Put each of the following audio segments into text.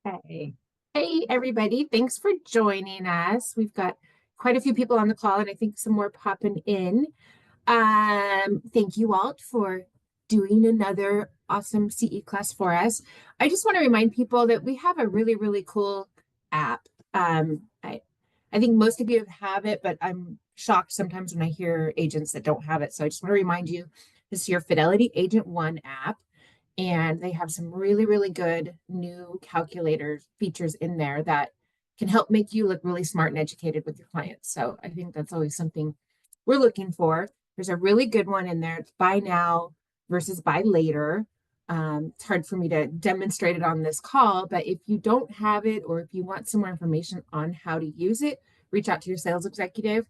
Okay. Hey, everybody. Thanks for joining us. We've got quite a few people on the call, and I think some more popping in. Thank you, Walt, for doing another awesome CE class for us. I just want to remind people that we have a really, really cool app. I think most of you have it, but I'm shocked sometimes when I hear agents that don't have it. So I just want to remind you, this is your Fidelity Agent One app. And they have some really, really good new calculator features in there that can help make you look really smart and educated with your clients. So I think that's always something we're looking for. There's a really good one in there. It's buy now versus buy later. It's hard for me to demonstrate it on this call, but if you don't have it or if you want some more information on how to use it, reach out to your sales executive.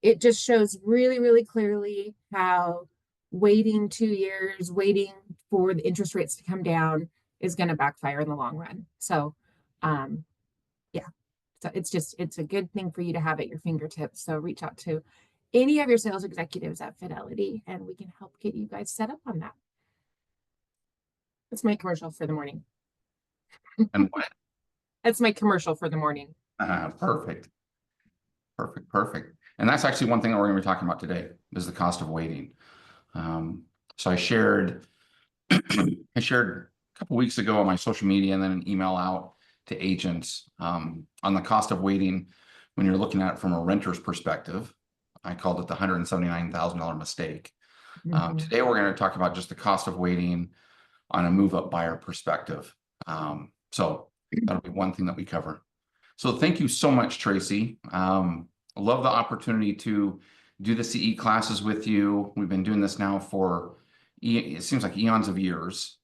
It just shows really, really clearly how waiting 2 years, waiting for the interest rates to come down is going to backfire in the long run. So, yeah, so it's a good thing for you to have at your fingertips. So reach out to any of your sales executives at Fidelity and we can help get you guys set up on that. That's my commercial for the morning. And what? That's my commercial for the morning. Perfect. Perfect. And that's actually one thing that we're going to be talking about today is the cost of waiting. So I shared a couple weeks ago on my social media and then an email out to agents on the cost of waiting when you're looking at it from a renter's perspective. I called it the $179,000 mistake. Today we're going to talk about just the cost of waiting on a move-up buyer perspective. So that'll be one thing that we cover. So thank you so much, Tracy. I love the opportunity to do the CE classes with you. We've been doing this now for, it seems like eons of years.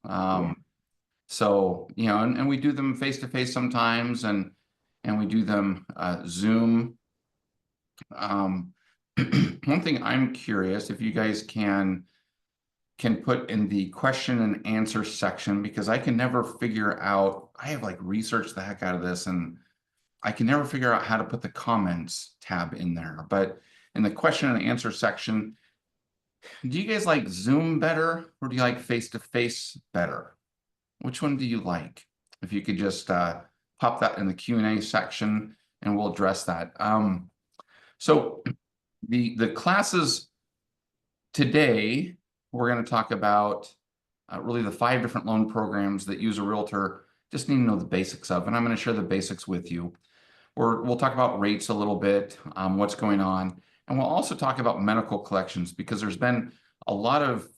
So, you know, and we do them face-to-face sometimes, and we do them Zoom. One thing I'm curious if you guys can put in the question and answer section, because I can never figure out, I have like researched the heck out of this and I can never figure out how to put the comments tab in there. But in the question and answer section, do you guys like Zoom better or do you like face-to-face better? Which one do you like? If you could just pop that in the Q&A section and we'll address that. So the classes today, we're going to talk about really the 5 different loan programs that use a realtor just need to know the basics of, and I'm going to share the basics with you. We'll talk about rates a little bit, what's going on, and we'll also talk about medical collections because there's been a lot of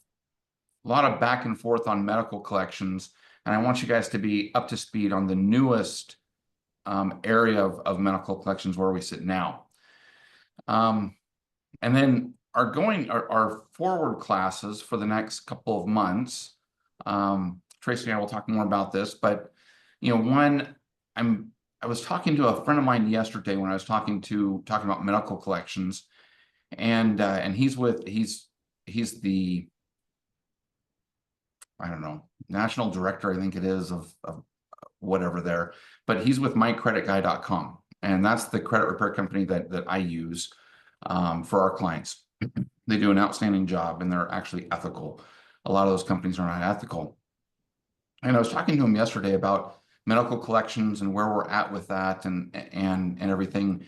back and forth on medical collections, and I want you guys to be up to speed on the newest area of medical collections where we sit now. And then our forward classes for the next couple of months. Tracy and I will talk more about this, but you know, I was talking to a friend of mine yesterday when I was talking about medical collections, and he's the, I don't know, national director, I think it is, of whatever there, but he's with mycreditguy.com, and that's the credit repair company that I use for our clients. They do an outstanding job and they're actually ethical. A lot of those companies are not ethical. And I was talking to him yesterday about medical collections and where we're at with that and everything.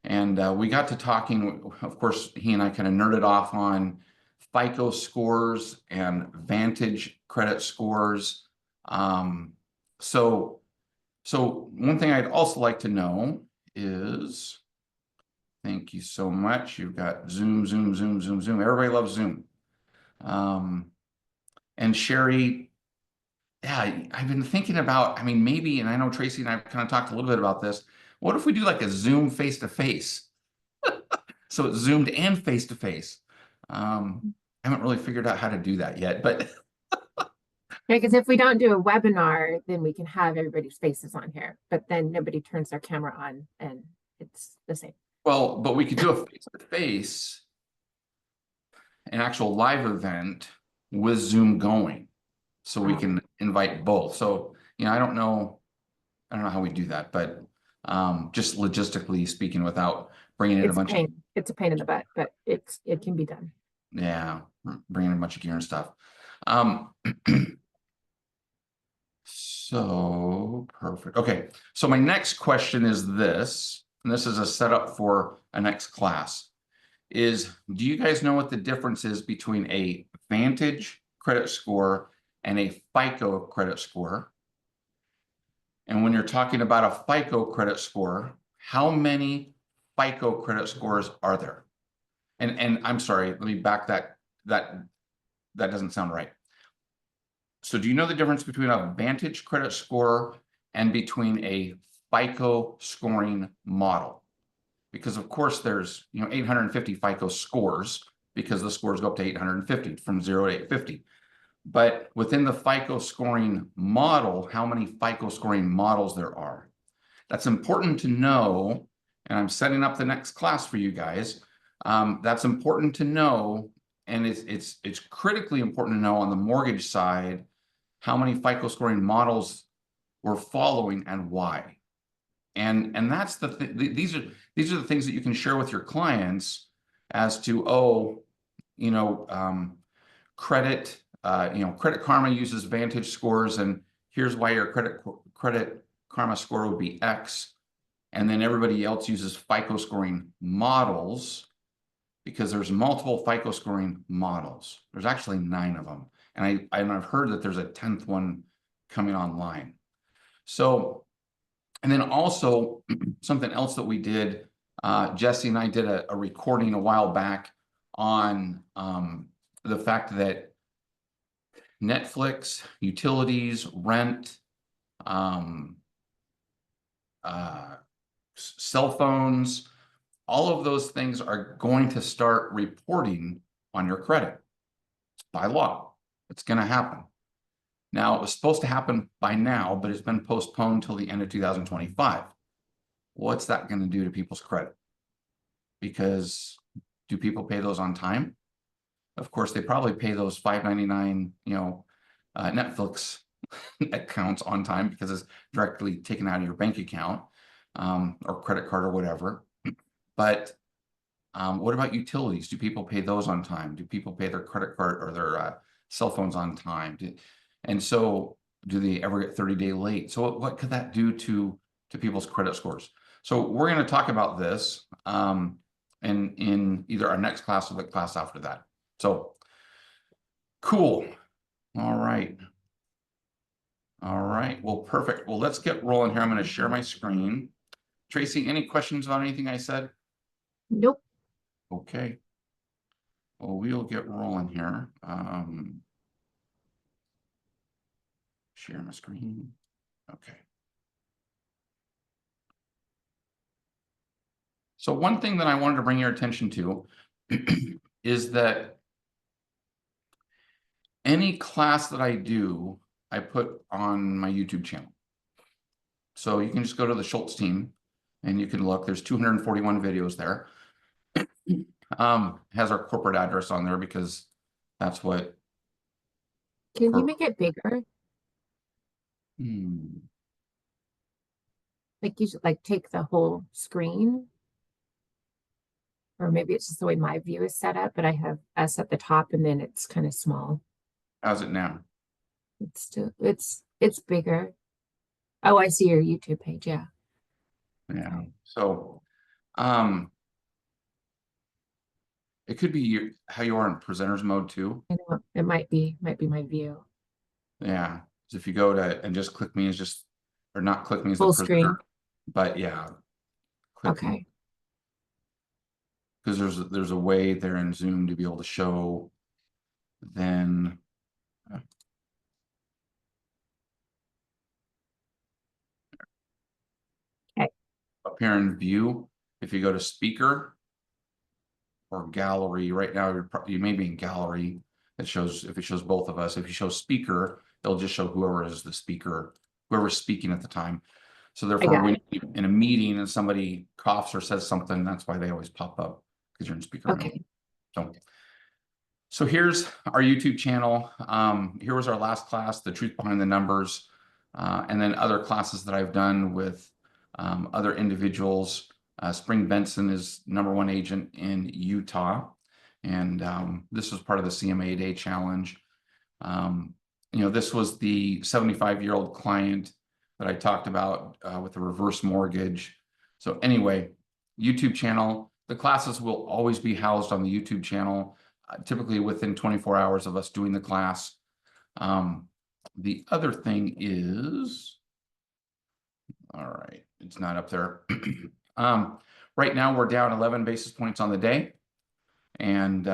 And we got to talking. Of course, he and I kind of nerded off on FICO scores and Vantage credit scores. So one thing I'd also like to know is, thank you so much. You've got Zoom. Everybody loves Zoom. And Sherry, yeah, I've been thinking about, I mean, maybe, and I know Tracy and I kind of talked a little bit about this. What if we do like a Zoom face-to-face? So it's Zoomed and face-to-face. I haven't really figured out how to do that yet, but Yeah, because if we don't do a webinar, then we can have everybody's faces on here, but then nobody turns their camera on and it's the same. well, but we could do a face-to-face, an actual live event with Zoom going, so we can invite both. So, you know, I don't know how we do that, but just logistically speaking, without bringing in a bunch of, it's a pain in the butt, but it can be done. yeah, bringing in a bunch of gear and stuff. So Oh, perfect. Okay, so my next question is this, and this is a setup for a next class, is do you guys know what the difference is between a Vantage credit score and a FICO credit score? And when you're talking about a FICO credit score, how many FICO credit scores are there? And I'm sorry, let me back that doesn't sound right. So do you know the difference between a Vantage credit score and between a FICO scoring model? Because of course there's 850 FICO scores because the scores go up to 850 from 0 to 850. But within the FICO scoring model, how many FICO scoring models there are? That's important to know, and I'm setting up the next class for you guys. That's important to know, and it's critically important to know on the mortgage side how many FICO scoring models we're following and why. And that's these are the things that you can share with your clients as to, oh, credit Credit Karma uses Vantage scores, and here's why your credit Karma score would be X, and then everybody else uses FICO scoring models because there's multiple FICO scoring models. There's actually 9 of them, and I've heard that there's a 10th one coming online. So, and then also something else that we did, Jesse and I did a recording a while back on the fact that Netflix, utilities, rent, cell phones, all of those things are going to start reporting on your credit. It's by law. It's going to happen. Now, it was supposed to happen by now, but it's been postponed till the end of 2025. What's that going to do to people's credit? Because do people pay those on time? Of course, they probably pay those $5.99, Netflix accounts on time because it's directly taken out of your bank account or credit card or whatever. But what about utilities? Do people pay those on time? Do people pay their credit card or their cell phones on time? And so do they ever get 30-day late? So what could that do to people's credit scores? So we're going to talk about this in either our next class or the class after that. So cool. All right. All right. Well, perfect. Well, let's get rolling here. I'm going to share my screen. Tracy, any questions on anything I said? Nope. Okay. Well, we'll get rolling here. Share my screen. Okay. So one thing that I wanted to bring your attention to is that any class that I do, I put on my YouTube channel. So you can just go to the Schultz team and you can look. There's 241 videos there. Has our corporate address on there because that's what. Can you make it bigger? Like you should like take the whole screen. Or maybe it's just the way my view is set up, but I have us at the top and then it's kind of small. How's it now? It's still it's bigger. Oh, I see your YouTube page. Yeah. Yeah. Okay. So, it could be how you are in presenters mode too. I know it might be my view. Yeah. So if you go to and just click me as just, or not click me as the Full screen. presenter, but yeah, click me. Okay. Because there's a way there in Zoom to be able to show then Okay. up here in view. If you go to speaker or gallery, right now you may be in gallery. It shows, if it shows both of us. If you show speaker, it'll just show whoever is the speaker, whoever's speaking at the time. So I therefore, got when it. you're in a meeting and somebody coughs or says something, that's why they always pop up, because you're in speaker mode. Okay. So here's our YouTube channel. Here was our last class, The Truth Behind the Numbers, and then other classes that I've done with other individuals. Spring Benson is #1 agent in Utah, and this was part of the CMA Day Challenge. This was the 75-year-old client that I talked about with the reverse mortgage. So anyway, YouTube channel, the classes will always be housed on the YouTube channel, typically within 24 hours of us doing the class. The other thing is, all right, it's not up there. Right now we're down 11 basis points on the day. And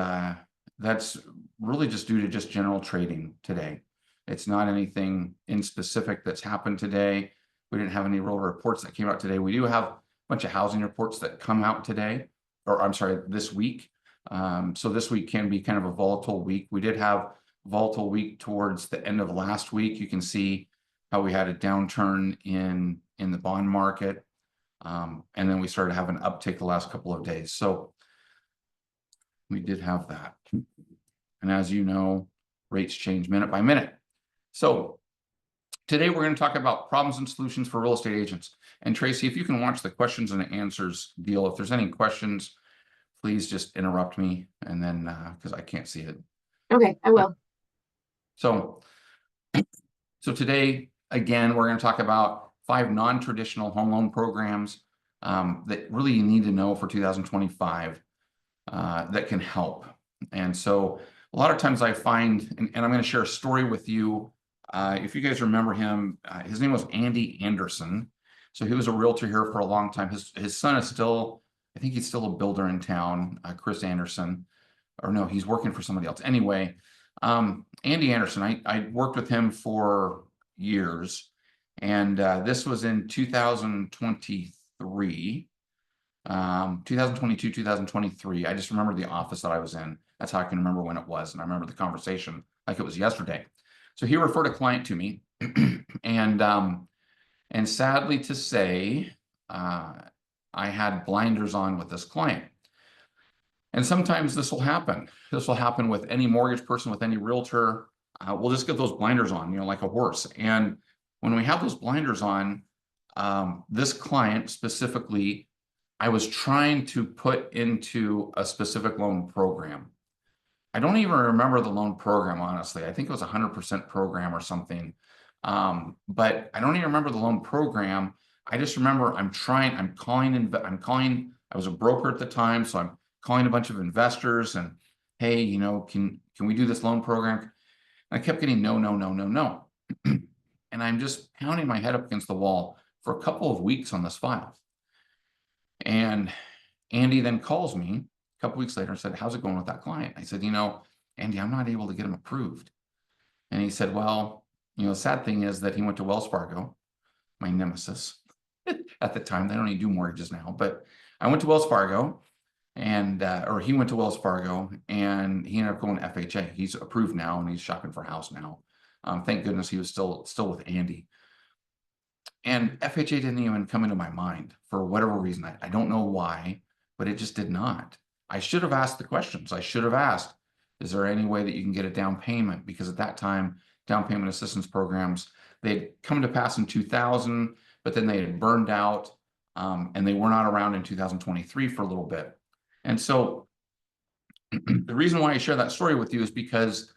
that's really just due to just general trading today. It's not anything in specific that's happened today. We didn't have any real reports that came out today. We do have a bunch of housing reports that come out today, or I'm sorry, this week. So this week can be kind of a volatile week. We did have a volatile week towards the end of last week. You can see how we had a downturn in the bond market. And then we started having an uptick the last couple of days. So we did have that. And as you know, rates change minute by minute. So today we're going to talk about problems and solutions for real estate agents. And Tracy, if you can watch the questions and answers deal, if there's any questions, please just interrupt me, and then because I can't see it. Okay, I will. So today, again, we're going to talk about 5 non-traditional home loan programs that really you need to know for 2025 that can help. And so a lot of times I find, and I'm going to share a story with you. If you guys remember him, his name was Andy Anderson. So he was a realtor here for a long time. His son is still, I think he's still a builder in town, Chris Anderson. Or no, he's working for somebody else. Anyway, Andy Anderson, I worked with him for years. And this was in 2023. 2022, 2023. I just remember the office that I was in. That's how I can remember when it was. And I remember the conversation like it was yesterday. So he referred a client to me. And sadly to say, I had blinders on with this client. And sometimes this will happen. This will happen with any mortgage person, with any realtor. We'll just get those blinders on, like a horse. And when we have those blinders on, this client specifically, I was trying to put into a specific loan program. I don't even remember the loan program, honestly. I think it was a 100% program or something. But I don't even remember the loan program. I just remember I'm calling, I was a broker at the time, so I'm calling a bunch of investors and, hey, can we do this loan program? And I kept getting no, no, no, no, no. And I'm just pounding my head up against the wall for a couple of weeks on this file. And Andy then calls me a couple weeks later and said, how's it going with that client? I said, Andy, I'm not able to get him approved. And he said, well, the sad thing is that he went to Wells Fargo, my nemesis at the time. They don't even do mortgages now, but I went to Wells Fargo and, or he went to Wells Fargo and he ended up going to FHA. He's approved now and he's shopping for a house now. Thank goodness he was still with Andy. And FHA didn't even come into my mind for whatever reason. I don't know why, but it just did not. I should have asked the questions. I should have asked, is there any way that you can get a down payment? Because at that time, down payment assistance programs, they'd come to pass in 2000, but then they had burned out and they were not around in 2023 for a little bit. And so the reason why I share that story with you is because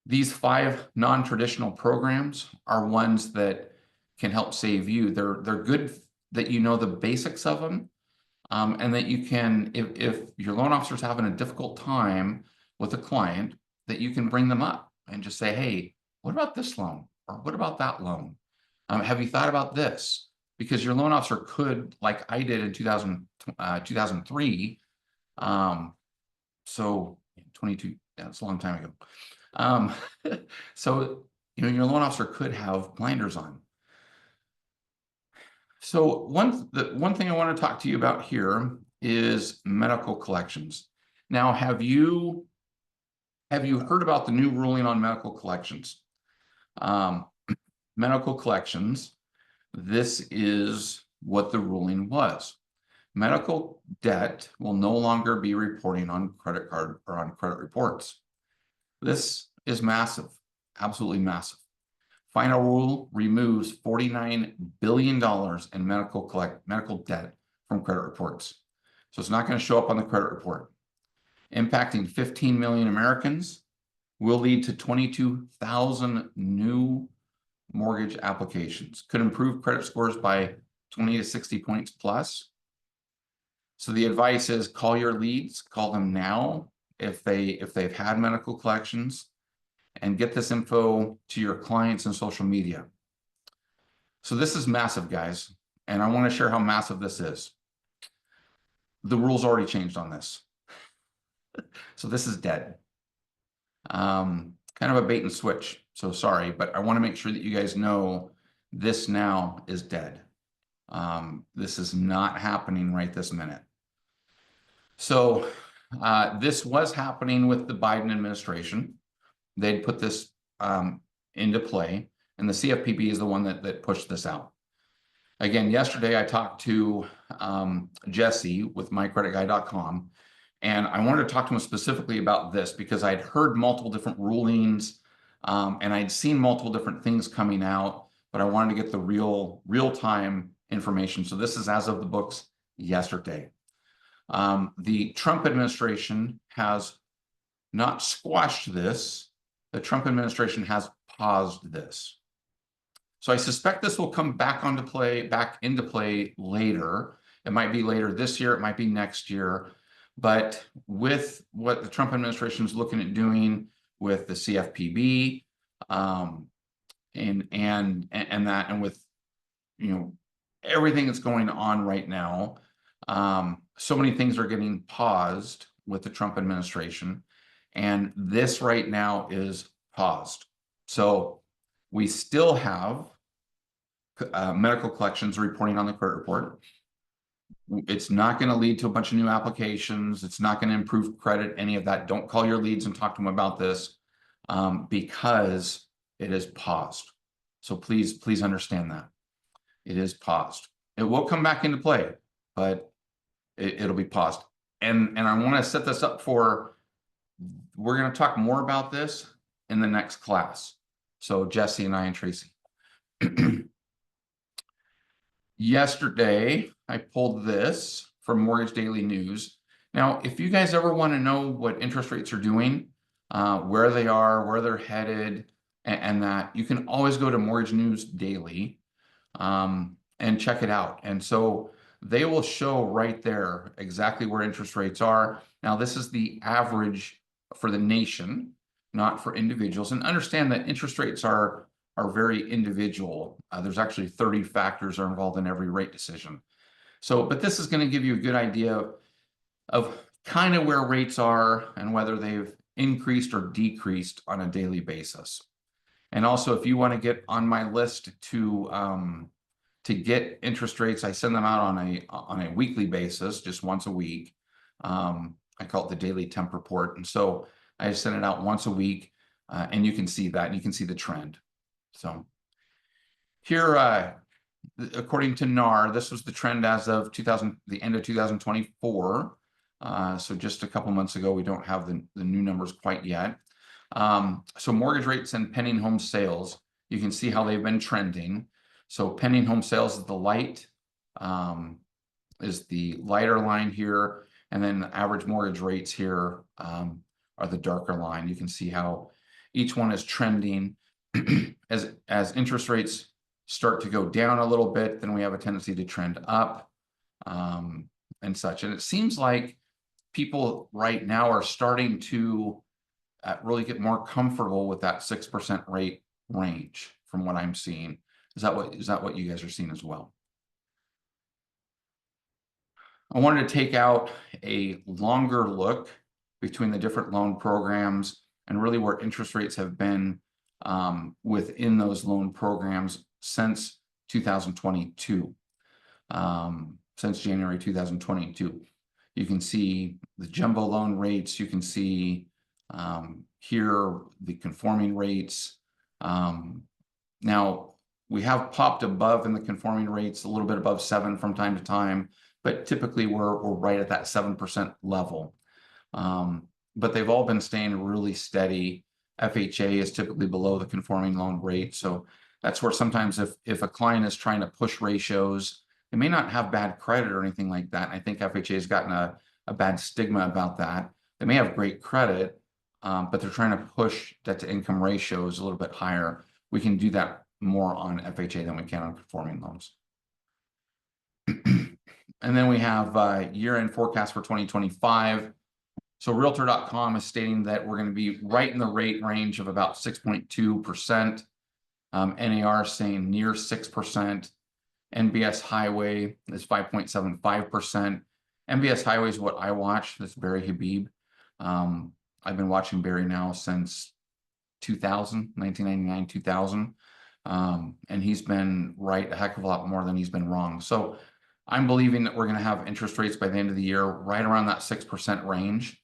these 5 non-traditional programs are ones that can help save you. They're good that you know the basics of them, and that you can, if your loan officer's having a difficult time with a client, that you can bring them up and just say, hey, what about this loan? Or what about that loan? Have you thought about this? Because your loan officer could, like I did in 2003, so 22, that's a long time ago. So, your loan officer could have blinders on. So one thing I want to talk to you about here is medical collections. Now, have you heard about the new ruling on medical collections? Medical collections, this is what the ruling was. Medical debt will no longer be reporting on credit card or on credit reports. This is massive, absolutely massive. Final rule removes $49 billion in medical debt from credit reports. So it's not going to show up on the credit report. Impacting 15 million Americans, will lead to 22,000 new mortgage applications. Could improve credit scores by 20 to 60 points plus. So the advice is call your leads, call them now if they've had medical collections, and get this info to your clients and social media. So this is massive, guys, and I want to share how massive this is. The rules already changed on this. So this is dead. Kind of a bait and switch. So sorry, but I want to make sure that you guys know this now is dead. This is not happening right this minute. So this was happening with the Biden administration. They'd put this into play, and the CFPB is the one that pushed this out. Again, yesterday I talked to Jesse with mycreditguy.com, and I wanted to talk to him specifically about this because I'd heard multiple different rulings, and I'd seen multiple different things coming out, but I wanted to get the real-time information. So this is as of the books yesterday. The Trump administration has not squashed this. The Trump administration has paused this. So I suspect this will come back into play later. It might be later this year, it might be next year. But with what the Trump administration is looking at doing with the CFPB, and with everything that's going on right now, so many things are getting paused with the Trump administration, and this right now is paused. So we still have medical collections reporting on the credit report. It's not going to lead to a bunch of new applications. It's not going to improve credit, any of that. Don't call your leads and talk to them about this because it is paused. So please understand that. It is paused. It will come back into play, but it'll be paused. And I want to set this up for, we're going to talk more about this in the next class. So Jesse and I and Tracy. Yesterday, I pulled this from Mortgage Daily News. Now, if you guys ever want to know what interest rates are doing, where they are, where they're headed, and that, you can always go to Mortgage News Daily and check it out. And so they will show right there exactly where interest rates are. Now, this is the average for the nation, not for individuals. And understand that interest rates are very individual. There's actually 30 factors are involved in every rate decision. So, but this is going to give you a good idea of kind of where rates are and whether they've increased or decreased on a daily basis. And also, if you want to get on my list to get interest rates, I send them out on a weekly basis, just once a week. I call it the daily temp report. And so I send it out once a week, and you can see that, and you can see the trend. So here, according to NAR, this was the trend as of the end of 2024. So just a couple months ago. We don't have the new numbers quite yet. So mortgage rates and pending home sales, you can see how they've been trending. So pending home sales is the lighter line here, and then the average mortgage rates here are the darker line. You can see how each one is trending. As interest rates start to go down a little bit, then we have a tendency to trend up and such. And it seems like people right now are starting to really get more comfortable with that 6% rate range from what I'm seeing. Is that what you guys are seeing as well? I wanted to take out a longer look between the different loan programs and really where interest rates have been within those loan programs since 2022, since January 2022. You can see the jumbo loan rates. You can see here the conforming rates. Now, we have popped above in the conforming rates, a little bit above 7 from time to time, but typically we're right at that 7% level. But they've all been staying really steady. FHA is typically below the conforming loan rate. So that's where sometimes if a client is trying to push ratios, they may not have bad credit or anything like that. And I think FHA has gotten a bad stigma about that. They may have great credit, but they're trying to push debt to income ratios a little bit higher. We can do that more on FHA than we can on conforming loans. And then we have year-end forecast for 2025. So Realtor.com is stating that we're going to be right in the rate range of about 6.2%. NAR is saying near 6%. NBS Highway is 5.75%. NBS Highway is what I watch. That's Barry Habib. I've been watching Barry now since 1999, 2000. And he's been right a heck of a lot more than he's been wrong. So I'm believing that we're going to have interest rates by the end of the year right around that 6% range.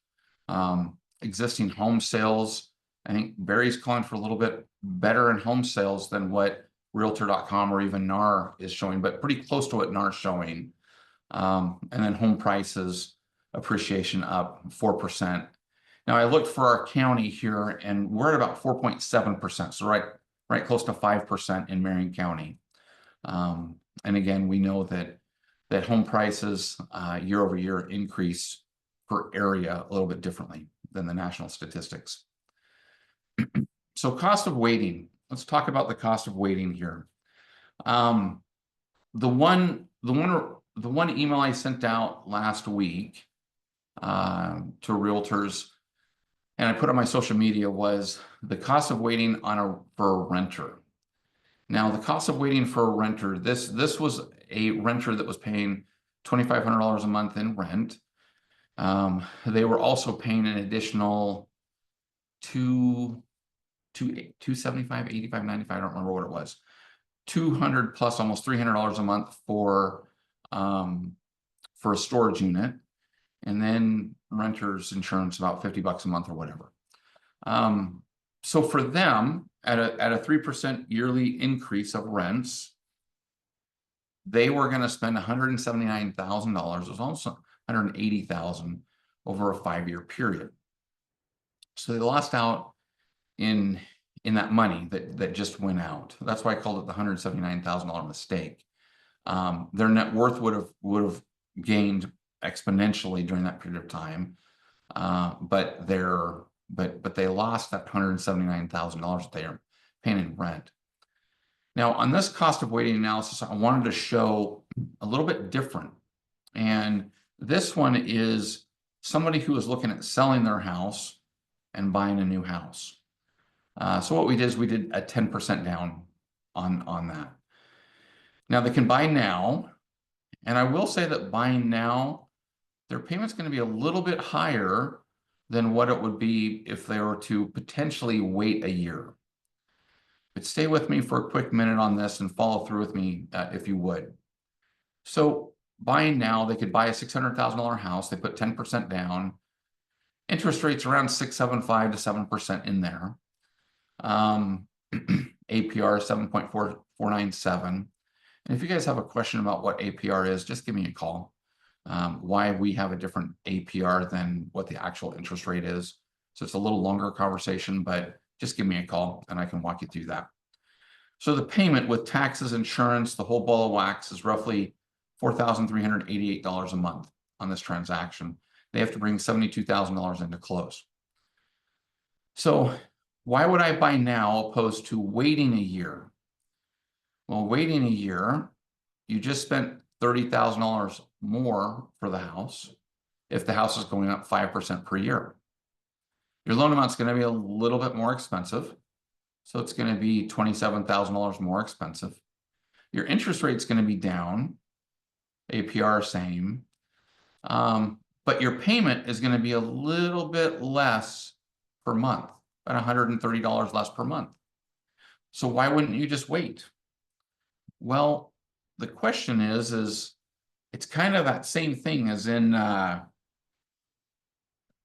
Existing home sales, I think Barry's calling for a little bit better in home sales than what Realtor.com or even NAR is showing, but pretty close to what NAR is showing. And then home prices appreciation up 4%. Now I looked for our county here, and we're at about 4.7%, so right close to 5% in Marion County. And again, we know that home prices year over year increase per area a little bit differently than the national statistics. So cost of waiting. Let's talk about the cost of waiting here. The one email I sent out last week to realtors, and I put on my social media, was the cost of waiting for a renter. Now, the cost of waiting for a renter, this was a renter that was paying $2,500 a month in rent. They were also paying an additional $275, $85, $95, I don't remember what it was. $200 plus almost $300 a month for a storage unit, and then renter's insurance about $50 a month or whatever. So for them, at a 3% yearly increase of rents, they were going to spend $179,000. It was almost $180,000 over a 5-year period. So they lost out in that money that just went out. That's why I called it the $179,000 mistake. Their net worth would have gained exponentially during that period of time, but they lost that $179,000 that they are paying in rent. Now, on this cost of waiting analysis, I wanted to show a little bit different. And this one is somebody who is looking at selling their house and buying a new house. So what we did is we did a 10% down on that. Now they can buy now, and I will say that buying now, their payment's going to be a little bit higher than what it would be if they were to potentially wait a year. But stay with me for a quick minute on this and follow through with me if you would. So buying now, they could buy a $600,000 house. They put 10% down. Interest rates around 6.75 to 7% in there. APR 7.497. And if you guys have a question about what APR is, just give me a call. Why we have a different APR than what the actual interest rate is. So it's a little longer conversation, but just give me a call and I can walk you through that. So the payment with taxes, insurance, the whole ball of wax is roughly $4,388 a month on this transaction. They have to bring $72,000 in to close. So why would I buy now opposed to waiting a year? Well, waiting a year, you just spent $30,000 more for the house if the house is going up 5% per year. Your loan amount's going to be a little bit more expensive. So it's going to be $27,000 more expensive. Your interest rate's going to be down, APR same, but your payment is going to be a little bit less per month, about $130 less per month. So why wouldn't you just wait? Well, the question is it's kind of that same thing as in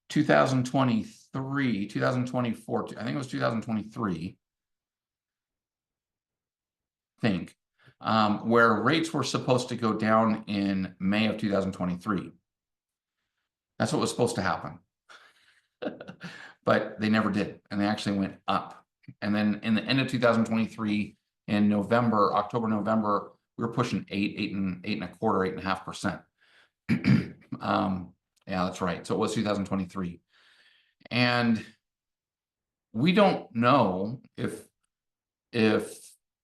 2023, 2024, I think it was 2023, where rates were supposed to go down in May of 2023. That's what was supposed to happen. But they never did, and they actually went up. And then in the end of 2023, in October, November, we were pushing 8.25%, 8.5%. Yeah, that's right. So it was 2023. And we don't know if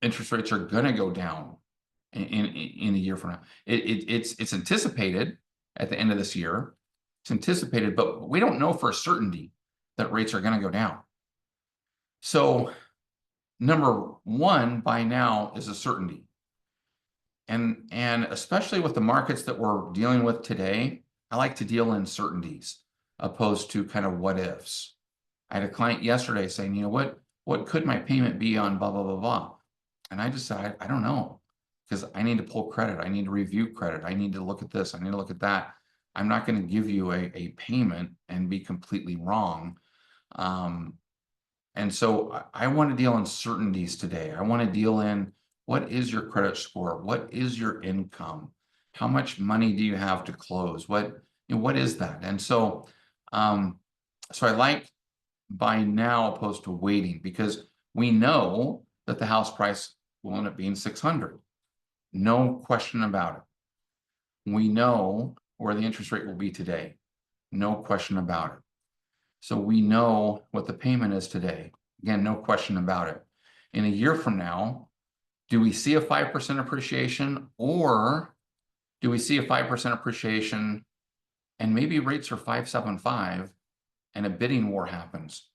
interest rates are going to go down in a year from now. It's anticipated at the end of this year. It's anticipated, but we don't know for a certainty that rates are going to go down. So number one by now is a certainty. And especially with the markets that we're dealing with today, I like to deal in certainties opposed to kind of what ifs. I had a client yesterday saying, you know, what could my payment be on blah, blah, blah, blah. And I decided, I don't know, because I need to pull credit. I need to review credit. I need to look at this. I need to look at that. I'm not going to give you a payment and be completely wrong. And so I want to deal in certainties today. I want to deal in what is your credit score? What is your income? How much money do you have to close? What is that? And so, so I like buy now opposed to waiting, because we know that the house price will end up being 600. No question about it. We know where the interest rate will be today. No question about it. So we know what the payment is today. Again, no question about it. In a year from now, do we see a 5% appreciation, or do we see a 5% appreciation and maybe rates are 5.75 and a bidding war happens?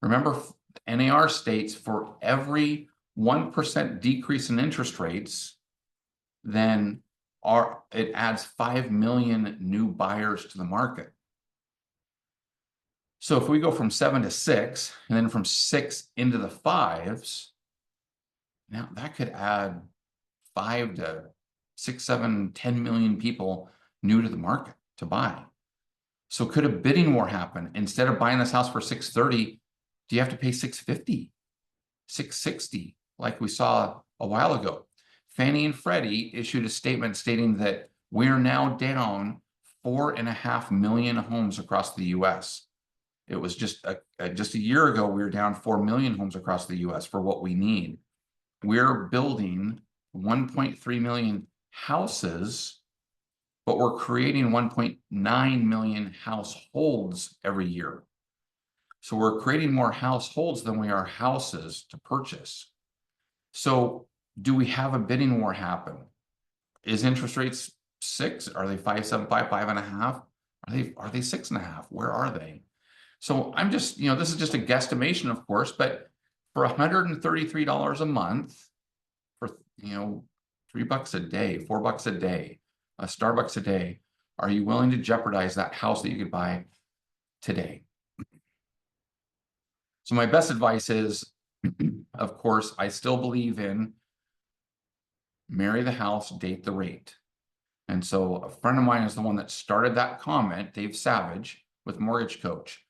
Remember, NAR states for every 1% decrease in interest rates, then it adds 5 million new buyers to the market. So if we go from 7 to 6, and then from 6 into the 5s, now that could add 5 to 6, 7, 10 million people new to the market to buy. So could a bidding war happen? Instead of buying this house for 630, do you have to pay 650, 660, like we saw a while ago? Fannie and Freddie issued a statement stating that we're now down 4.5 million homes across the U.S. It was just a year ago, we were down 4 million homes across the U.S. for what we need. We're building 1.3 million houses, but we're creating 1.9 million households every year. So we're creating more households than we are houses to purchase. So do we have a bidding war happen? Is interest rates 6? Are they 5.75, 5.5? Are they 6.5? Where are they? So I'm just, this is just a guesstimation, of course, but for $133 a month, for, $3 a day, $4 a day, a Starbucks a day, are you willing to jeopardize that house that you could buy today? So my best advice is, of course, I still believe in marry the house, date the rate. And so a friend of mine is the one that started that comment, Dave Savage, with Mortgage Coach.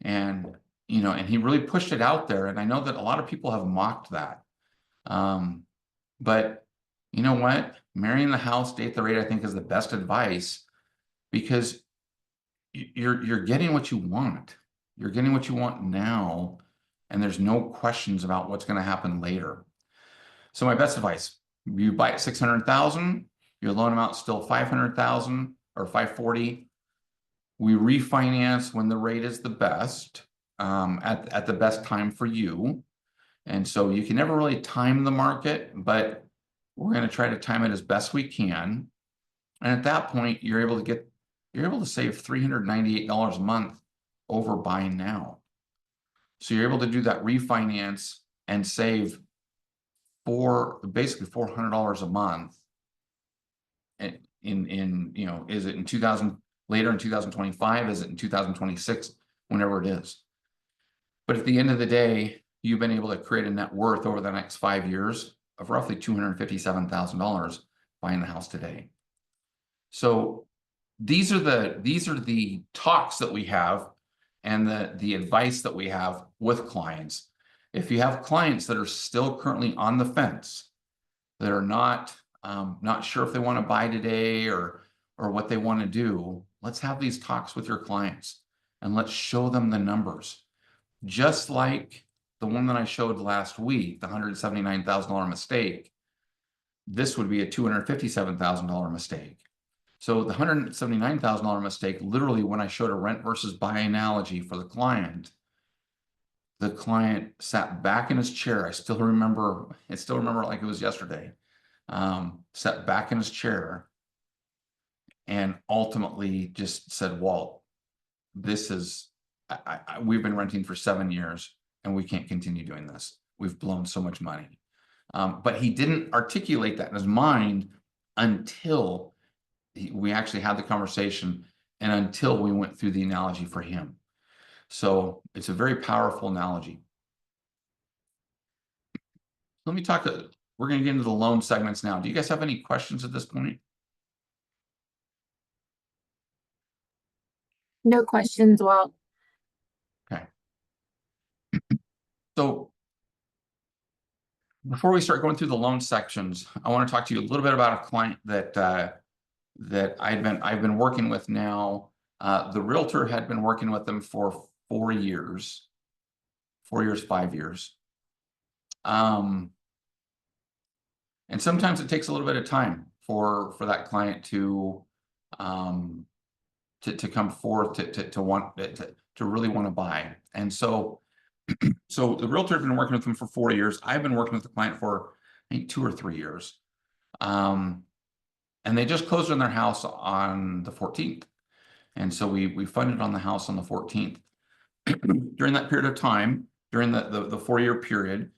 And, and he really pushed it out there. And I know that a lot of people have mocked that. But you know what? Marrying the house, date the rate, I think is the best advice, because you're getting what you want. You're getting what you want now, and there's no questions about what's going to happen later. So my best advice, you buy at 600,000, your loan amount is still 500,000 or 540. We refinance when the rate is the best, at the best time for you. And so you can never really time the market, but we're going to try to time it as best we can. And at that point, you're able to save $398 a month over buying now. So you're able to do that refinance and save basically $400 a month. Is it in 2000? Later in 2025? Is it in 2026? Whenever it is. But at the end of the day, you've been able to create a net worth over the next 5 years of roughly $257,000 buying the house today. So these are the talks that we have and the advice that we have with clients. If you have clients that are still currently on the fence, that are not sure if they want to buy today or what they want to do, let's have these talks with your clients and let's show them the numbers. Just like the one that I showed last week, the $179,000 mistake, this would be a $257,000 mistake. So the $179,000 mistake, literally when I showed a rent versus buy analogy for the client, the client sat back in his chair. I still remember it like it was yesterday. Sat back in his chair and ultimately just said, Walt, this is, we've been renting for 7 years and we can't continue doing this. We've blown so much money. But he didn't articulate that in his mind until we actually had the conversation and until we went through the analogy for him. So it's a very powerful analogy. Let me talk, we're going to get into the loan segments now. Do you guys have any questions at this point? No questions, Walt. Okay. So before we start going through the loan sections, I want to talk to you a little bit about a client that I've been working with now. The realtor had been working with them for 4 years, 4 years, 5 years. And sometimes it takes a little bit of time for that client to come forth to really want to buy. And so the realtor had been working with them for 4 years. I've been working with the client for, I think, 2 or 3 years. And they just closed on their house on the 14th. And so we funded on the house on the 14th. During that period of time, during the 4-year period,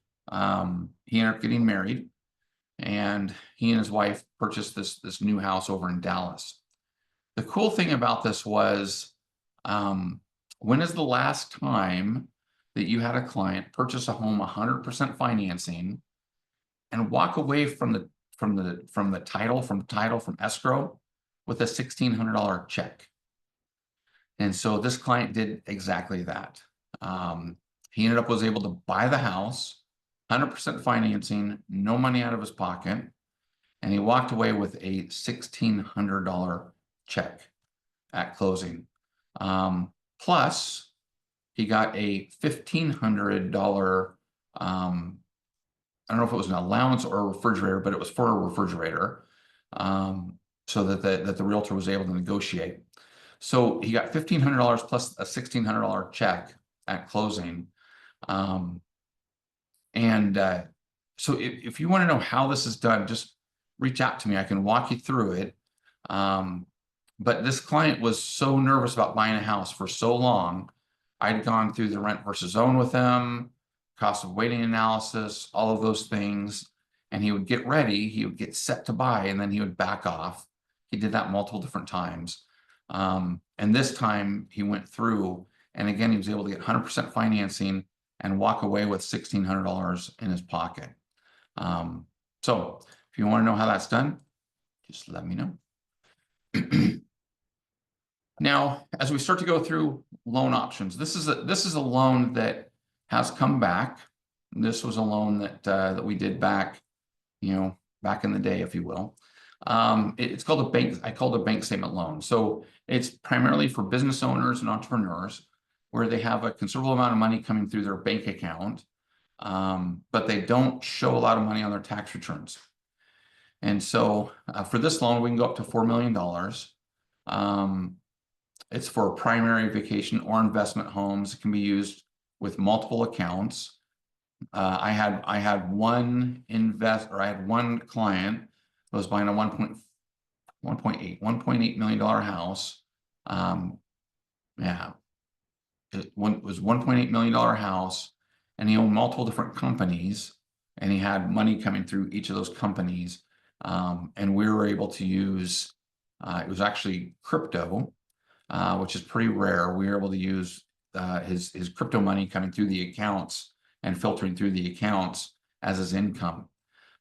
he ended up getting married, and he and his wife purchased this new house over in Dallas. The cool thing about this was, when is the last time that you had a client purchase a home 100% financing and walk away from escrow with a $1,600 check? And so this client did exactly that. He was able to buy the house, 100% financing, no money out of his pocket, and he walked away with a $1,600 check at closing. Plus, he got a $1,500, I don't know if it was an allowance or a refrigerator, but it was for a refrigerator, so that the realtor was able to negotiate. So he got $1,500 plus a $1,600 check at closing. So if you want to know how this is done, just reach out to me. I can walk you through it. But this client was so nervous about buying a house for so long. I'd gone through the rent versus own with him, cost of waiting analysis, all of those things. And he would get ready, he would get set to buy, and then he would back off. He did that multiple different times. And this time he went through, and again, he was able to get 100% financing and walk away with $1,600 in his pocket. So if you want to know how that's done, just let me know. Now, as we start to go through loan options, this is a loan that has come back. This was a loan that we did back in the day, if you will. It's called a bank. I call it a bank statement loan. So it's primarily for business owners and entrepreneurs, where they have a considerable amount of money coming through their bank account, but they don't show a lot of money on their tax returns. And so for this loan, we can go up to $4 million. It's for primary, vacation, or investment homes. It can be used with multiple accounts. I had one client that was buying a $1.8 million house. It was $1.8 million house, and he owned multiple different companies, and he had money coming through each of those companies. And we were able to use, it was actually crypto, which is pretty rare. We were able to use his crypto money coming through the accounts and filtering through the accounts as his income.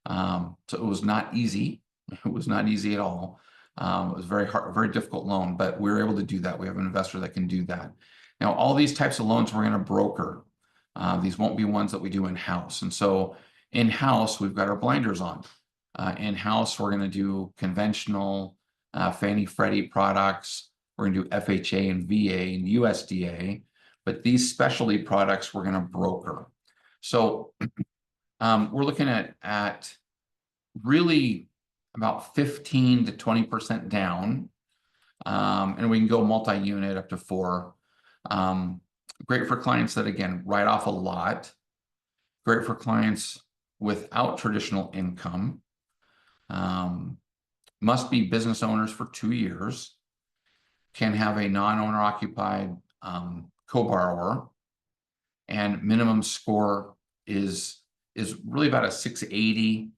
So it was not easy. It was not easy at all. It was very hard, very difficult loan, but we were able to do that. We have an investor that can do that. Now, all these types of loans we're going to broker. These won't be ones that we do in-house. And so in-house, we've got our blinders on. In-house, we're going to do conventional Fannie Freddie products. We're going to do FHA and VA and USDA. But these specialty products, we're going to broker. So we're looking at really about 15 to 20% down. And we can go multi-unit up to 4. Great for clients that, again, write off a lot. Great for clients without traditional income. Must be business owners for 2 years. Can have a non-owner occupied co-borrower, and minimum score is really about a 680.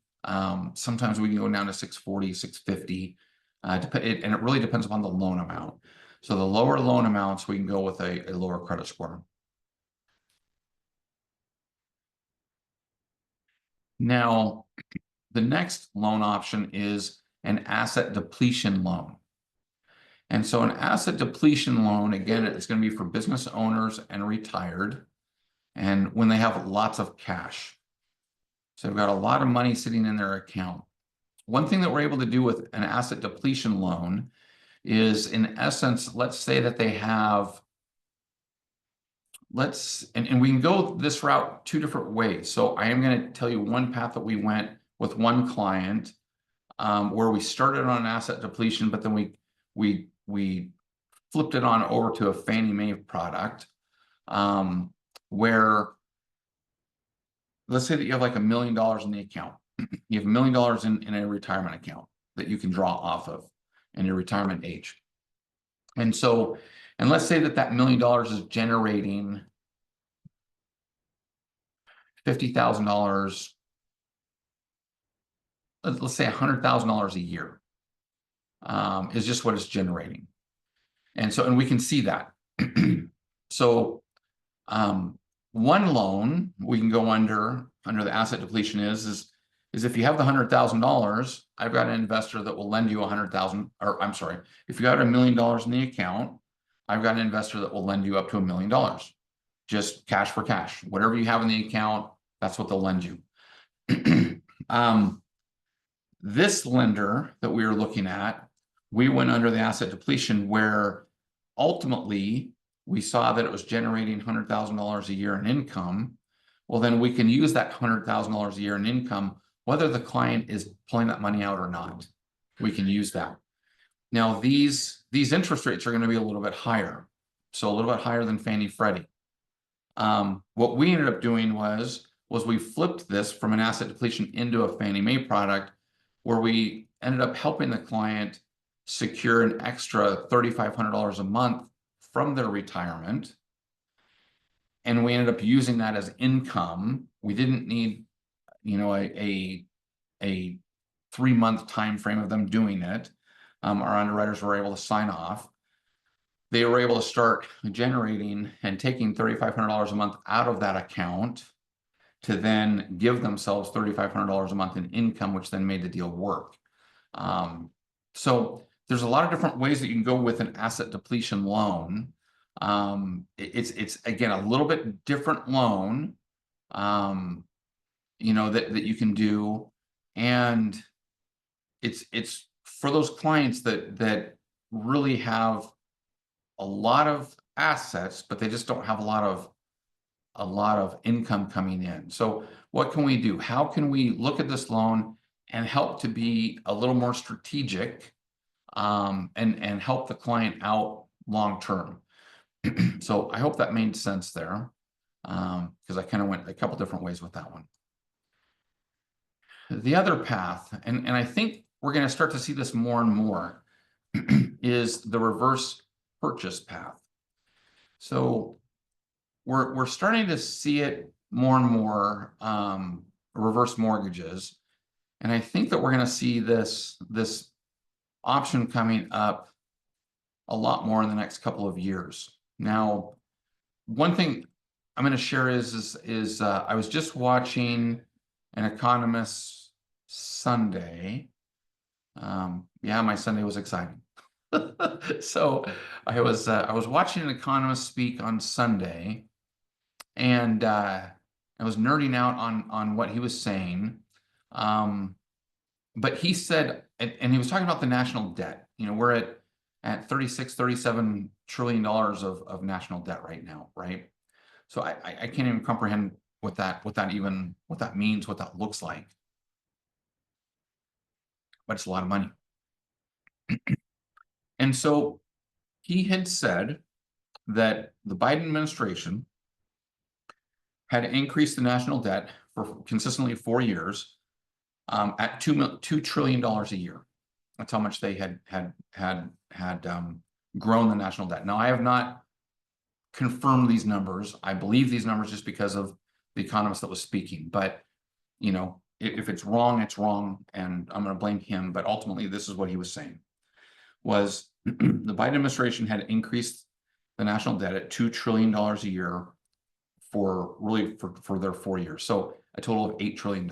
Sometimes we can go down to 640, 650, and it really depends upon the loan amount. So the lower loan amounts, we can go with a lower credit score. Now, the next loan option is an asset depletion loan. And so an asset depletion loan, again, it's going to be for business owners and retired, and when they have lots of cash. So they've got a lot of money sitting in their account. One thing that we're able to do with an asset depletion loan is, in essence, let's say that they have, and we can go this route 2 different ways. So I am going to tell you one path that we went with one client, where we started on an asset depletion, but then we flipped it on over to a Fannie Mae product, where, let's say that you have like $1 million in the account. You have $1 million in a retirement account that you can draw off of in your retirement age. And so, and let's say that $1 million is generating $50,000, let's say $100,000 a year, is just what it's generating. And so, and we can see that. So, one loan we can go under the asset depletion is if you have the $100,000, I've got an investor that will lend you 100,000, or I'm sorry, if you got $1 million in the account, I've got an investor that will lend you up to $1 million, just cash for cash. Whatever you have in the account, that's what they'll lend you. This lender that we were looking at, we went under the asset depletion, where ultimately we saw that it was generating $100,000 a year in income. Well, then we can use that $100,000 a year in income, whether the client is pulling that money out or not. We can use that. Now, these interest rates are going to be a little bit higher, so a little bit higher than Fannie Freddie. What we ended up doing was we flipped this from an asset depletion into a Fannie Mae product, where we ended up helping the client secure an extra $3,500 a month from their retirement. And we ended up using that as income. We didn't need, a 3-month time frame of them doing it. Our underwriters were able to sign off. They were able to start generating and taking $3,500 a month out of that account to then give themselves $3,500 a month in income, which then made the deal work. So there's a lot of different ways that you can go with an asset depletion loan. It's again a little bit different loan, that you can do, and it's for those clients that really have a lot of assets, but they just don't have a lot of income coming in. So what can we do? How can we look at this loan and help to be a little more strategic, and help the client out long term? So I hope that made sense there, because I kind of went a couple different ways with that one. The other path, and I think we're going to start to see this more and more, is the reverse purchase path. So we're starting to see it more and more, reverse mortgages, and I think that we're going to see this option coming up a lot more in the next couple of years. Now, one thing I'm going to share is I was just watching an Economist Sunday. Yeah, my Sunday was exciting. So I was watching an economist speak on Sunday, and I was nerding out on what he was saying. But he said, and he was talking about the national debt. We're at 36, $37 trillion of national debt right now, right? So I can't even comprehend what that means, what that looks like. But it's a lot of money. And so he had said that the Biden administration had increased the national debt for consistently 4 years at $2 trillion a year. That's how much they had grown the national debt. Now, I have not confirmed these numbers. I believe these numbers just because of the economist that was speaking. But you know, if it's wrong, it's wrong, and I'm going to blame him. But ultimately, this is what he was saying: was the Biden administration had increased the national debt at $2 trillion a year for their 4 years, so a total of $8 trillion.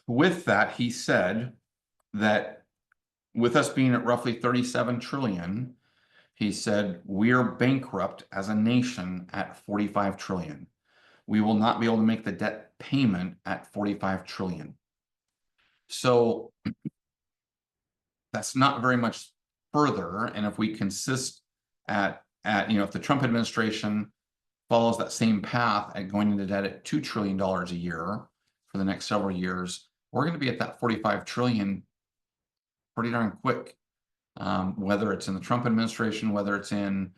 With that, he said that with us being at roughly 37 trillion, he said we're bankrupt as a nation at 45 trillion. We will not be able to make the debt payment at 45 trillion. So that's not very much further. And if we consist at if the Trump administration follows that same path at going into debt at $2 trillion a year for the next several years, we're going to be at that 45 trillion pretty darn quick. Whether it's in the Trump administration, whether it's in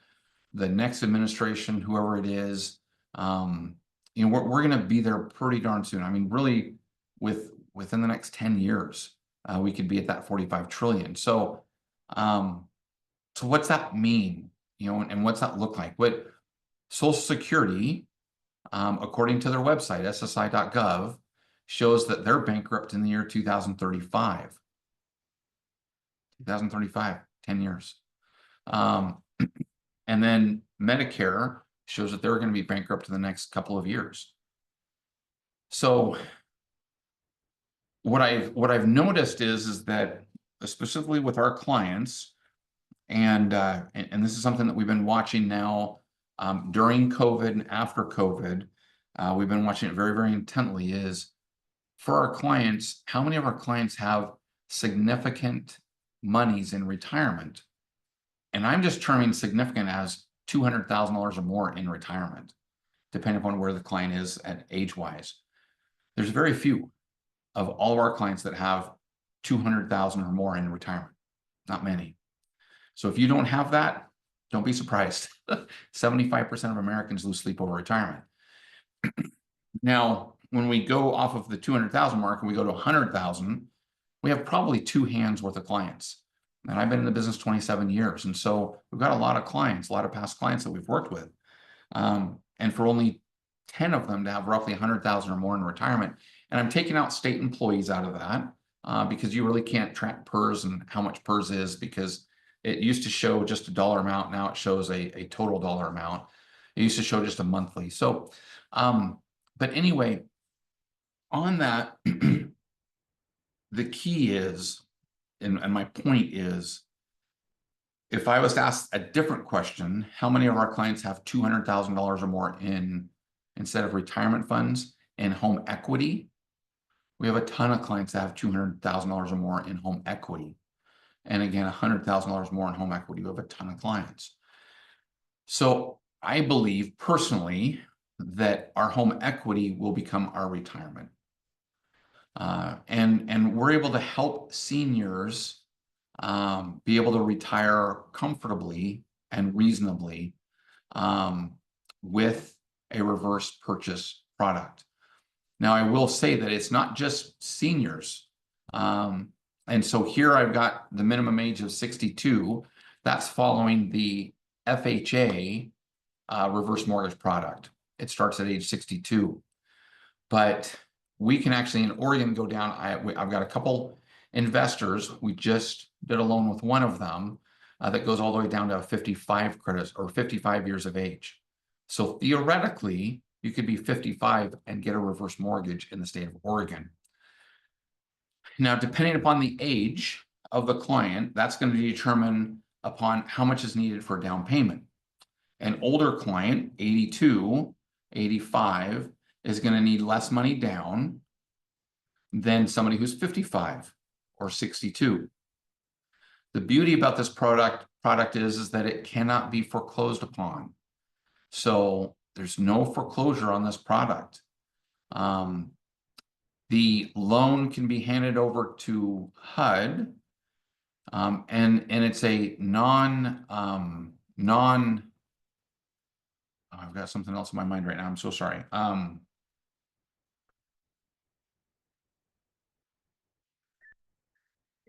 the next administration, whoever it is, we're going to be there pretty darn soon. I mean, really, within the next 10 years, we could be at that 45 trillion. So what's that mean? And what's that look like? What Social Security, according to their website, ssi.gov, shows that they're bankrupt in the year 2035. 2035, 10 years. And then Medicare shows that they're going to be bankrupt in the next couple of years. So what I've noticed is that specifically with our clients, and this is something that we've been watching now during COVID and after COVID, we've been watching it very, very intently, is for our clients, how many of our clients have significant monies in retirement? And I'm just terming significant as $200,000 or more in retirement, depending upon where the client is at age-wise. There's very few of all of our clients that have 200,000 or more in retirement. Not many. So if you don't have that, don't be surprised. 75% of Americans lose sleep over retirement. Now, when we go off of the 200,000 mark and we go to 100,000, we have probably two hands worth of clients. And I've been in the business 27 years. And so we've got a lot of clients, a lot of past clients that we've worked with. And for only 10 of them to have roughly 100,000 or more in retirement. And I'm taking out state employees out of that because you really can't track PERS and how much PERS is, because it used to show just a dollar amount. Now it shows a total dollar amount. It used to show just a monthly. So, but anyway, on that, the key is, and my point is, if I was to ask a different question, how many of our clients have $200,000 or more instead of retirement funds and home equity? We have a ton of clients that have $200,000 or more in home equity. And again, $100,000 more in home equity. We have a ton of clients. So I believe personally that our home equity will become our retirement. And we're able to help seniors be able to retire comfortably and reasonably with a reverse purchase product. Now, I will say that it's not just seniors. And so here I've got the minimum age of 62. That's following the FHA reverse mortgage product. It starts at age 62. But we can actually in Oregon go down. I've got a couple investors. We just did a loan with one of them that goes all the way down to 55 credits or 55 years of age. So theoretically, you could be 55 and get a reverse mortgage in the state of Oregon. Now, depending upon the age of the client, that's going to determine upon how much is needed for a down payment. An older client, 82, 85, is going to need less money down than somebody who's 55 or 62. The beauty about this product is that it cannot be foreclosed upon. So there's no foreclosure on this product. The loan can be handed over to HUD And it's a oh, I've got something else in my mind right now. I'm so sorry.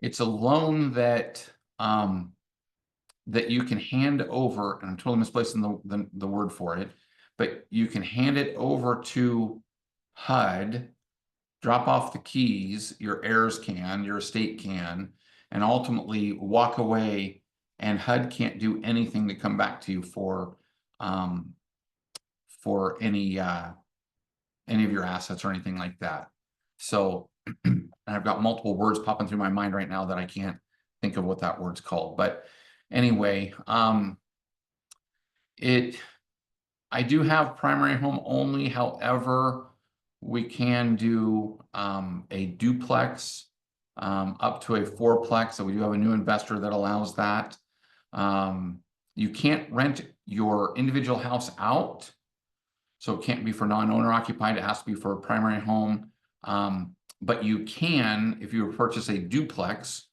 It's a loan that you can hand over, and I'm totally misplacing the word for it, but you can hand it over to HUD, drop off the keys, your heirs can, your estate can, and ultimately walk away, and HUD can't do anything to come back to you um, for any of your assets or anything like that. So I've got multiple words popping through my mind right now that I can't think of what that word's called. But anyway, I do have primary home only. However, we can do a duplex up to a fourplex. So we do have a new investor that allows that. You can't rent your individual house out. So it can't be for non-owner occupied. It has to be for a primary home. But you can, if you purchase a duplex,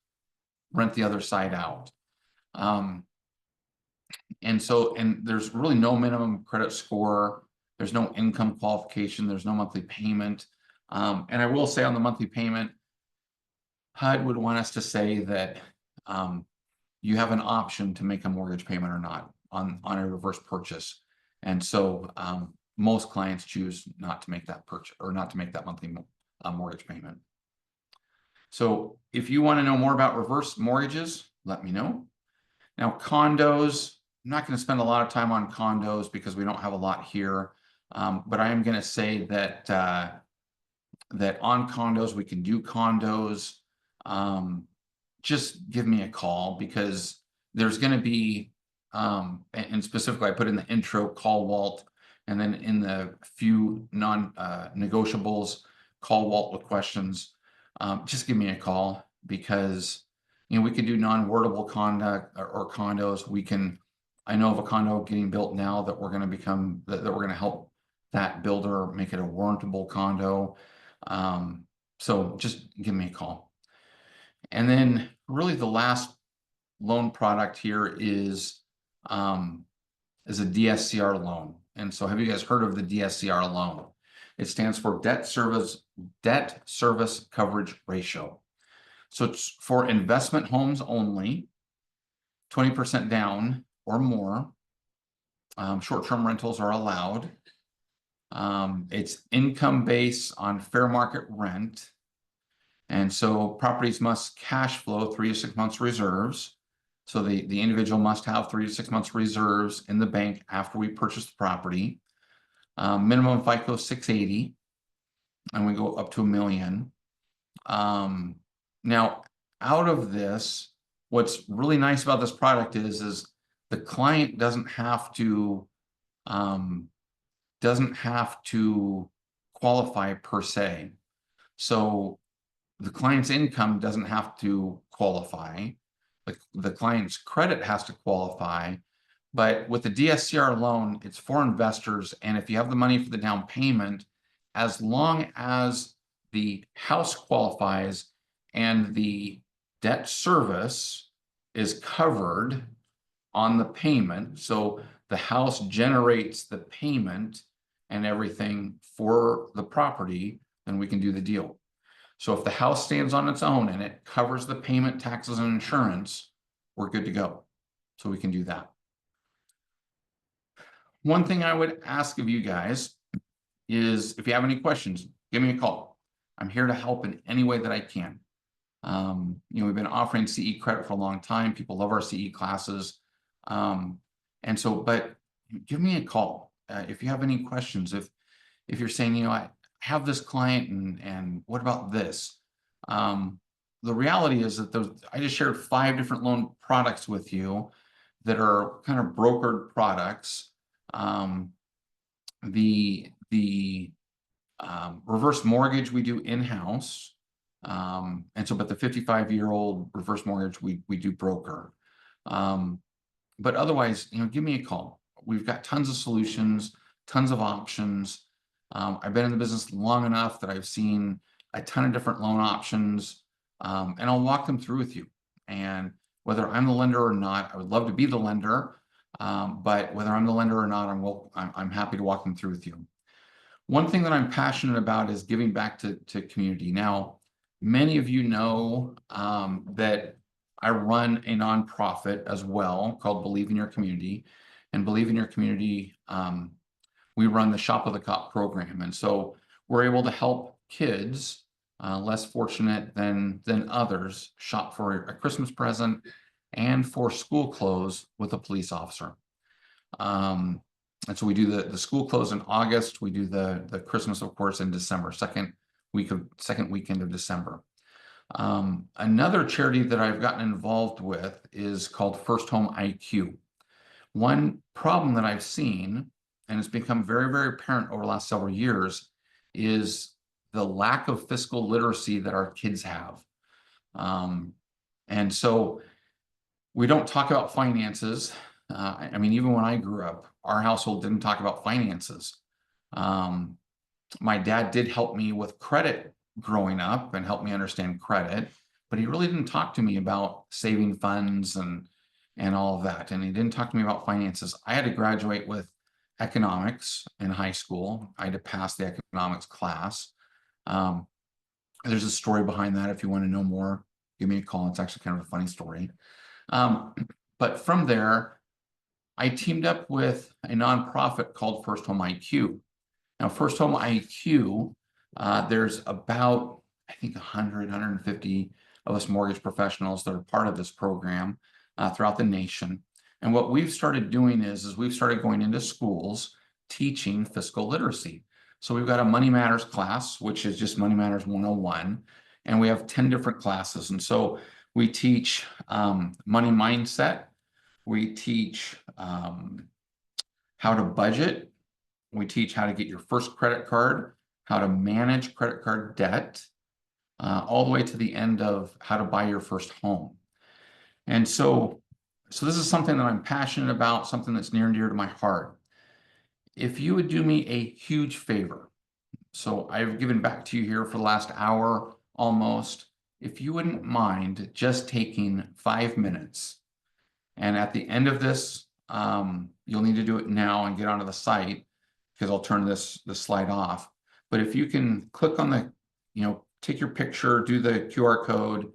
rent the other side out. And there's really no minimum credit score. There's no income qualification. There's no monthly payment. And I will say on the monthly payment, HUD would want us to say that you have an option to make a mortgage payment or not on a reverse purchase. And so most clients choose not to make that purchase or not to make that monthly mortgage payment. So if you want to know more about reverse mortgages, let me know. Now, condos, I'm not going to spend a lot of time on condos because we don't have a lot here. But I am going to say that that on condos, we can do condos. Just give me a call because there's going to be, and specifically, I put in the intro call Walt, and then in the few non-negotiables, call Walt with questions. Just give me a call because we could do non-wordable conduct or condos. I know of a condo getting built now that we're going to help that builder make it a warrantable condo. So just give me a call. And then really the last loan product here is a DSCR loan. And so have you guys heard of the DSCR loan? It stands for debt service coverage ratio. So it's for investment homes only, 20% down or more. Short-term rentals are allowed. It's income based on fair market rent. And so properties must cash flow 3 to 6 months reserves. So the individual must have 3 to 6 months reserves in the bank after we purchase the property. Minimum FICO 680, and we go up to $1 million. Now, out of this, what's really nice about this product is the client doesn't have to qualify per se. So the client's income doesn't have to qualify. The client's credit has to qualify. But with the DSCR loan, it's for investors. And if you have the money for the down payment, as long as the house qualifies and the debt service is covered on the payment, so the house generates the payment and everything for the property, then we can do the deal. So if the house stands on its own and it covers the payment, taxes, and insurance, we're good to go. So we can do that. One thing I would ask of you guys is if you have any questions, give me a call. I'm here to help in any way that I can. We've been offering CE credit for a long time. People love our CE classes. But give me a call if you have any questions. If you're saying, I have this client and what about this? The reality is that I just shared 5 different loan products with you that are kind of brokered products. The reverse mortgage we do in-house. But the 55-year-old reverse mortgage we do broker. But otherwise, give me a call. We've got tons of solutions, tons of options. I've been in the business long enough that I've seen a ton of different loan options, and I'll walk them through with you. And whether I'm the lender or not. I would love to be the lender, but whether I'm the lender or not, I'm happy to walk them through with you. One thing that I'm passionate about is giving back to community. Now, many of you know that I run a nonprofit as well called Believe in Your Community. And Believe in Your Community, we run the Shop with a Cop program. And so we're able to help kids less fortunate than others shop for a Christmas present and for school clothes with a police officer. And so we do the school close in August. We do the Christmas, of course, in December, second weekend of December. Another charity that I've gotten involved with is called First Home IQ. One problem that I've seen, and it's become very, very apparent over the last several years, is the lack of fiscal literacy that our kids have. And so we don't talk about finances. I mean, even when I grew up, our household didn't talk about finances. My dad did help me with credit growing up and help me understand credit, but he really didn't talk to me about saving funds and all of that. And he didn't talk to me about finances. I had to graduate with economics in high school. I had to pass the economics class. There's a story behind that. If you want to know more, give me a call. It's actually kind of a funny story. But from there, I teamed up with a nonprofit called First Home IQ. Now, First Home IQ, there's about, I think, 100, 150 of us mortgage professionals that are part of this program throughout the nation. And what we've started doing is we've started going into schools teaching fiscal literacy. So we've got a Money Matters class, which is just Money Matters 101, and we have 10 different classes. And so we teach money mindset. We teach how to budget. We teach how to get your first credit card, how to manage credit card debt, all the way to the end of how to buy your first home. And so this is something that I'm passionate about, something that's near and dear to my heart. If you would do me a huge favor, so I've given back to you here for the last hour almost. If you wouldn't mind just taking 5 minutes, and at the end of this, you'll need to do it now and get onto the site because I'll turn this slide off. But if you can click on the, take your picture, do the QR code,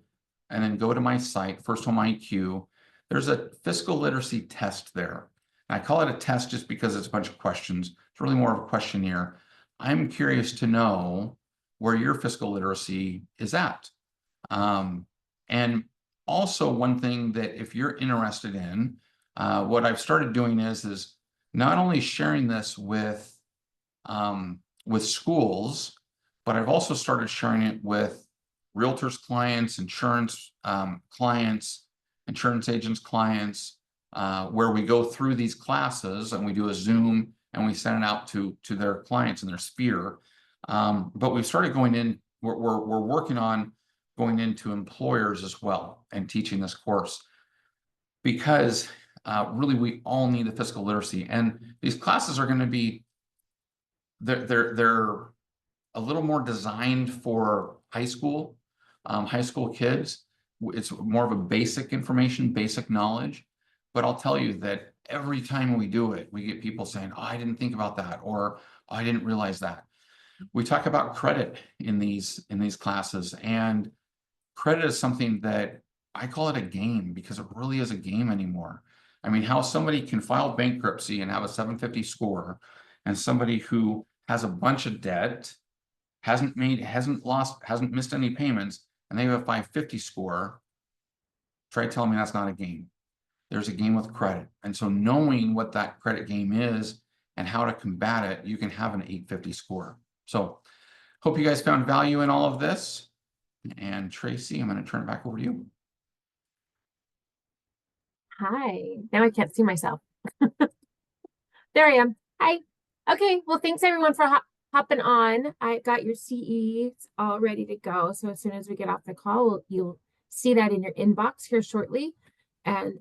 and then go to my site, First Home IQ. There's a fiscal literacy test there. And I call it a test just because it's a bunch of questions. It's really more of a questionnaire. I'm curious to know where your fiscal literacy is at. And also one thing that if you're interested in, what I've started doing is not only sharing this with schools, but I've also started sharing it with realtors clients, insurance clients, insurance agents clients, where we go through these classes and we do a Zoom and we send it out to their clients in their sphere. But we've started going in, we're working on going into employers as well and teaching this course because really we all need the fiscal literacy. And these classes are going to be, they're a little more designed for high school kids. It's more of a basic information, basic knowledge. But I'll tell you that every time we do it, we get people saying, oh, I didn't think about that, or oh, I didn't realize that. We talk about credit in these classes, and credit is something that I call it a game because it really is a game anymore. I mean, how somebody can file bankruptcy and have a 750 score, and somebody who has a bunch of debt, hasn't missed any payments, and they have a 550 score, try telling me that's not a game. There's a game with credit. And so knowing what that credit game is and how to combat it, you can have an 850 score. So hope you guys found value in all of this. And Tracy, I'm going to turn it back over to you. Hi. Now I can't see myself. There I am. Hi. Okay. Well, thanks everyone for hopping on. I got your CEs all ready to go. So as soon as we get off the call, you'll see that in your inbox here shortly. And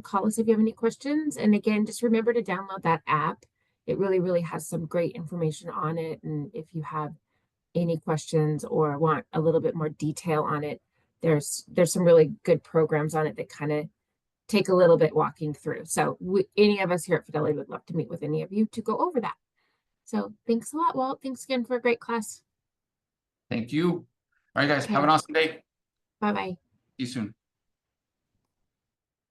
call us if you have any questions. And again, just remember to download that app. It really, really has some great information on it. And if you have any questions or want a little bit more detail on it, there's some really good programs on it that kind of take a little bit walking through. So any of us here at Fidelity would love to meet with any of you to go over that. So thanks a lot, Walt. Thanks again for a great class. Thank you. All right, guys, have Okay, an awesome day. bye-bye. See you soon.